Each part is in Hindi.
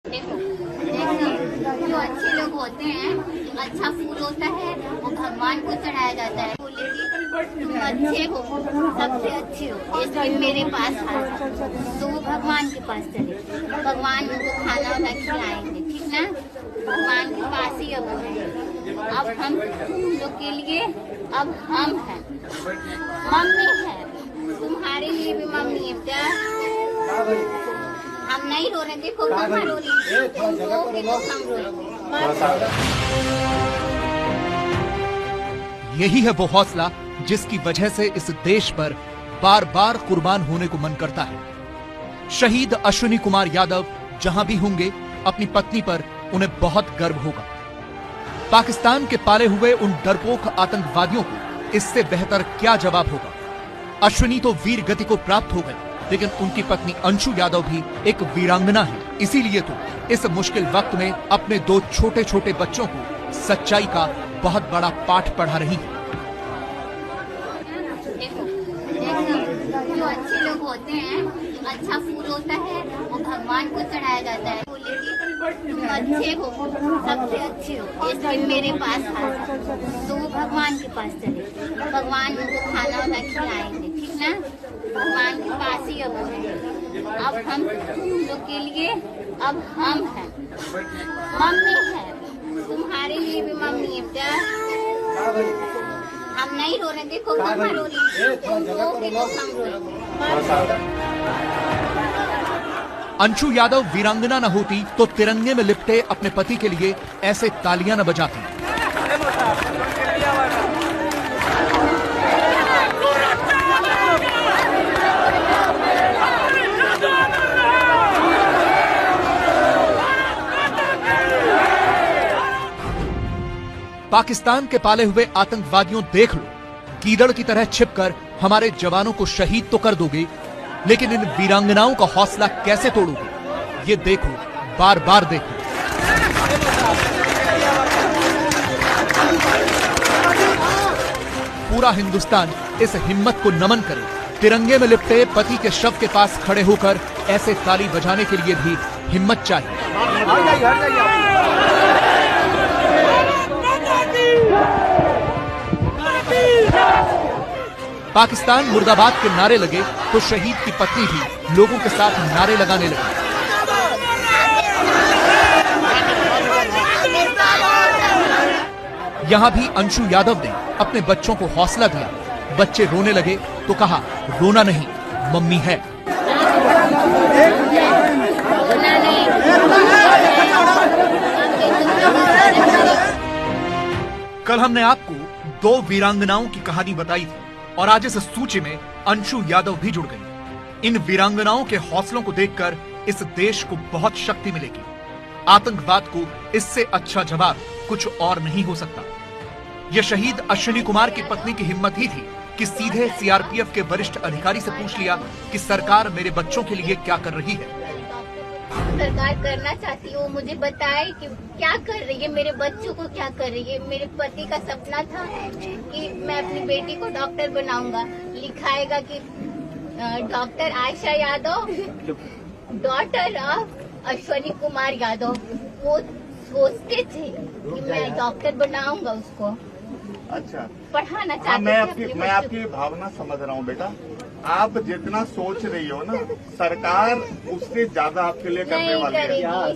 देखो जो अच्छे लोग होते हैं, अच्छा फूल होता है वो भगवान को चढ़ाया जाता है। बोले कि तुम अच्छे हो, सबसे अच्छे हो, इस दिन मेरे पास आए तो वो भगवान के पास चले, भगवान उनको खाना वाना खिलाएंगे, ठीक ना। भगवान के पास ही अब अब हम लोग के लिए अब हम हैं, मम्मी है, तुम्हारे लिए भी मम्मी है प्यार। हम नहीं रो रहे, देखो मम्मा रो रही है, तुम रोओगे तो हम रोएंगे। यही है वो हौसला जिसकी वजह से इस देश पर बार बार कुर्बान होने को मन करता है। शहीद अश्विनी कुमार यादव जहां भी होंगे, अपनी पत्नी पर उन्हें बहुत गर्व होगा। पाकिस्तान के पाले हुए उन डरपोक आतंकवादियों को इससे बेहतर क्या जवाब होगा। अश्विनी तो वीर गति को प्राप्त हो गए, लेकिन उनकी पत्नी अंशु यादव भी एक वीरांगना है। इसीलिए तो इस मुश्किल वक्त में अपने दो छोटे छोटे बच्चों को सच्चाई का बहुत बड़ा पाठ पढ़ा रही है। देखो जो अच्छे लोग होते हैं, अच्छा फूल होता है वो भगवान को चढ़ाया जाता है। बोले कि तुम अच्छे हो, सबसे अच्छे हो, इस दिन मेरे पास आए तो वो भगवान के पास चले, भगवान उनको खाना वाना खिलाएंगे, ठीक ना। भगवान के पास ही अब हम लोग के लिए अब हम हैं, मम्मी है, तुम्हारे लिए भी मम्मी है प्यार। हम नहीं रो रहे, देखो मम्मा रो रही है, तुम रोओगे तो हम रोएंगे। अंशु यादव वीरांगना न होती तो तिरंगे में लिपटे अपने पति के लिए ऐसे तालियां न बजाती। पाकिस्तान के पाले हुए आतंकवादियों, देख लो, गीदड़ की तरह छिपकर हमारे जवानों को शहीद तो कर दोगे, लेकिन इन वीरांगनाओं का हौसला कैसे तोड़ोगे? ये देखो, बार बार देखो। पूरा हिंदुस्तान इस हिम्मत को नमन करे। तिरंगे में लिपटे पति के शव के पास खड़े होकर ऐसे ताली बजाने के लिए भी हिम्मत चाहिए। पाकिस्तान मुर्दाबाद के नारे लगे तो शहीद की पत्नी भी लोगों के साथ नारे लगाने लगी। यहां भी अंशु यादव ने अपने बच्चों को हौसला दिया। बच्चे रोने लगे तो कहा, रोना नहीं, मम्मी है। कल हमने आपको दो वीरांगनाओं की कहानी बताई थी और आज इस सूची में अंशु यादव भी जुड़ गई। इन वीरांगनाओं के हौसलों को देखकर इस देश को बहुत शक्ति मिलेगी। आतंकवाद को इससे अच्छा जवाब कुछ और नहीं हो सकता। यह शहीद अश्विनी कुमार की पत्नी की हिम्मत ही थी कि सीधे सीआरपीएफ के वरिष्ठ अधिकारी से पूछ लिया कि सरकार मेरे बच्चों के लिए क्या कर रही है। सरकार करना चाहती है, वो मुझे बताए कि क्या कर रही है, मेरे बच्चों को क्या कर रही है। मेरे पति का सपना था कि मैं अपनी बेटी को डॉक्टर बनाऊंगा, लिखाएगा कि doctor Ayesha Yadav, daughter of Ashwini Kumar Yadav. वो सोचते थे कि मैं डॉक्टर बनाऊंगा उसको। अच्छा, पढ़ाना चाहते थे। मैं आपकी भावना समझ रहा हूँ बेटा। आप जितना सोच रही हो ना, सरकार उससे ज्यादा आपके लिए करने वाली है।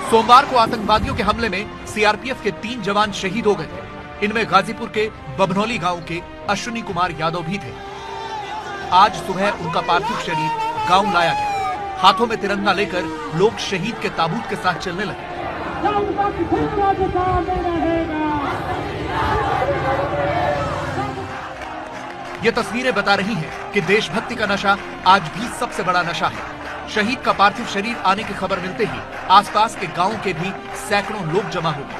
सोमवार को आतंकवादियों के हमले में सीआरपीएफ के 3 जवान शहीद हो गए थे। इनमें गाजीपुर के बभनौली गांव के अश्विनी कुमार यादव भी थे। आज सुबह उनका पार्थिव शरीर गांव लाया गया। हाथों में तिरंगा लेकर लोग शहीद के ताबूत के साथ चलने लगे। ये तस्वीरें बता रही हैं कि देशभक्ति का नशा आज भी सबसे बड़ा नशा है। शहीद का पार्थिव शरीर आने की खबर मिलते ही आसपास के गांवों के भी सैकड़ों लोग जमा हो गए।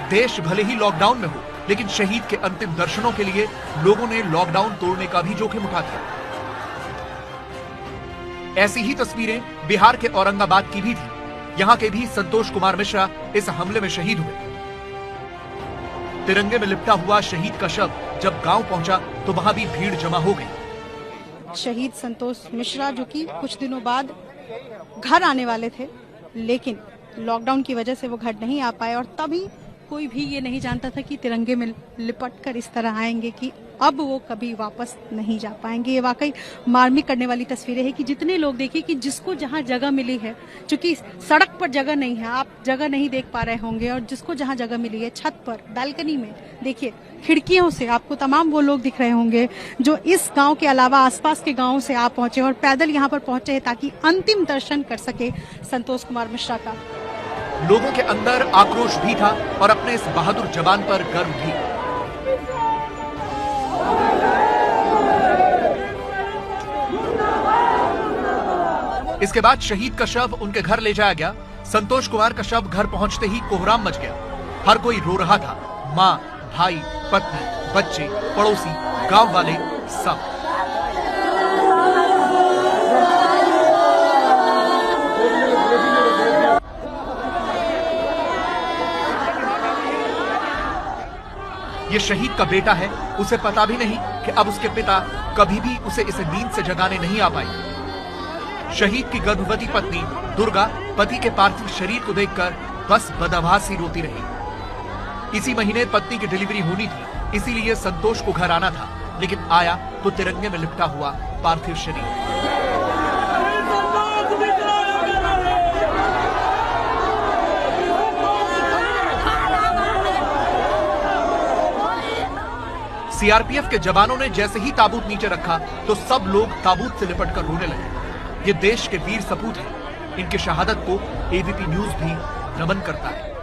देश भले ही लॉकडाउन में हो, लेकिन शहीद के अंतिम दर्शनों के लिए लोगों ने लॉकडाउन तोड़ने का भी जोखिम उठा दिया। ऐसी ही तस्वीरें बिहार के औरंगाबाद की भी थी। यहाँ के भी संतोष कुमार मिश्रा इस हमले में शहीद हुए। तिरंगे में लिपटा हुआ शहीद का शव जब गांव पहुंचा तो वहां भी भीड़ जमा हो गई। शहीद संतोष मिश्रा जो कि कुछ दिनों बाद घर आने वाले थे, लेकिन लॉकडाउन की वजह से वो घर नहीं आ पाए। और तभी कोई भी ये नहीं जानता था कि तिरंगे में लिपट कर इस तरह आएंगे कि अब वो कभी वापस नहीं जा पाएंगे। ये वाकई मार्मिक करने वाली तस्वीरें हैं कि जितने लोग देखिए कि जिसको जहां जगह मिली है, क्योंकि सड़क पर जगह नहीं है, आप जगह नहीं देख पा रहे होंगे, और जिसको जहां जगह मिली है छत पर, बालकनी में, देखिए खिड़कियों से आपको तमाम वो लोग दिख रहे होंगे जो इस गांव के अलावा आसपास के गांवों से आप पहुंचे और पैदल यहां पर पहुंचे हैं ताकि अंतिम दर्शन कर सके संतोष कुमार मिश्रा का। लोगों के अंदर आक्रोश भी था और अपने इस बहादुर जवान पर गर्व भी। इसके बाद शहीद का शव उनके घर ले जाया गया। संतोष कुमार का शव घर पहुंचते ही कोहराम मच गया। हर कोई रो रहा था, माँ, भाई, पत्नी, बच्चे, पड़ोसी, गांव वाले, सब। ये शहीद का बेटा है, उसे पता भी नहीं कि अब उसके पिता कभी भी उसे इस नींद से जगाने नहीं आ पाए। शहीद की गर्भवती पत्नी दुर्गा पति के पार्थिव शरीर को देखकर बस बदहवास ही रोती रही। इसी महीने पत्नी की डिलीवरी होनी थी, इसीलिए संतोष को घर आना था, लेकिन आया तो तिरंगे में लिपटा हुआ पार्थिव शरीर। सीआरपीएफ के जवानों ने जैसे ही ताबूत नीचे रखा तो सब लोग ताबूत से लिपटकर रोने लगे। ये देश के वीर सपूत हैं, इनकी शहादत को एबीपी न्यूज भी नमन करता है।